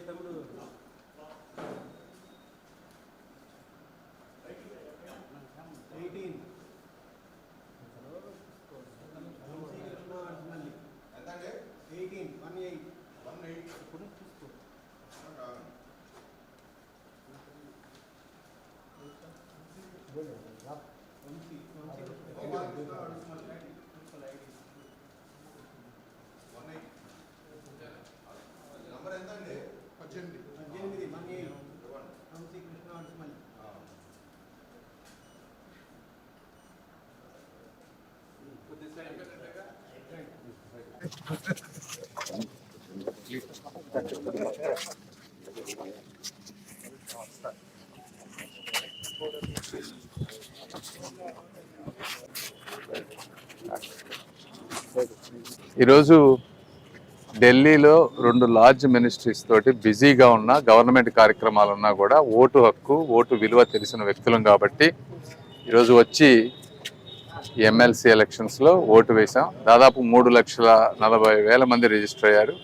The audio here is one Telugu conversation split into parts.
తమ్ముడు 18 ఇప్పుడు చూసుకో నంబర్ ఎంత అండి? 18 వంశీ కృష్ణ అడుసుమల్లి. ఈరోజు ఢిల్లీలో 2 లార్జ్ మినిస్ట్రీస్ తోటి బిజీగా ఉన్న గవర్నమెంట్ కార్యక్రమాలు ఉన్నా కూడా ఓటు హక్కు ఓటు విలువ తెలిసిన వ్యక్తులం కాబట్టి ఈరోజు వచ్చి ఎమ్మెల్సీ ఎలక్షన్స్లో ఓటు వేసాం. దాదాపు 3,40,000 మంది రిజిస్టర్ అయ్యారు.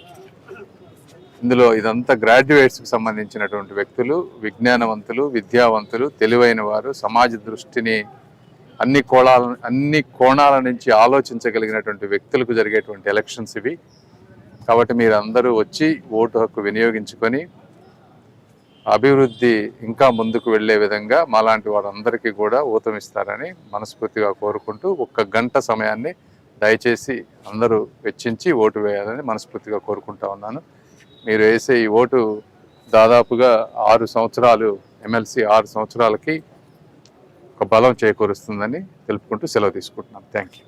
ఇందులో ఇదంతా గ్రాడ్యుయేట్స్కి సంబంధించినటువంటి వ్యక్తులు, విజ్ఞానవంతులు, విద్యావంతులు, తెలివైన వారు, సమాజ దృష్టిని అన్ని కోణాల నుంచి ఆలోచించగలిగినటువంటి వ్యక్తులకు జరిగేటువంటి ఎలక్షన్స్ ఇవి. కాబట్టి మీరు అందరూ వచ్చి ఓటు హక్కు వినియోగించుకొని అభివృద్ధి ఇంకా ముందుకు వెళ్లే విధంగా మాలాంటి వారందరికీ కూడా ఊతమిస్తారని మనస్ఫూర్తిగా కోరుకుంటూ 1 గంట సమయాన్ని దయచేసి అందరూ వెచ్చించి ఓటు వేయాలని మనస్ఫూర్తిగా కోరుకుంటా ఉన్నాను. మీరు వేసే ఈ ఓటు దాదాపుగా 6 సంవత్సరాలు ఎమ్మెల్సీ 6 సంవత్సరాలకి ఒక బలం చేకూరుస్తుందని తెలుపుకుంటూ సెలవు తీసుకుంటున్నాను. Thank you.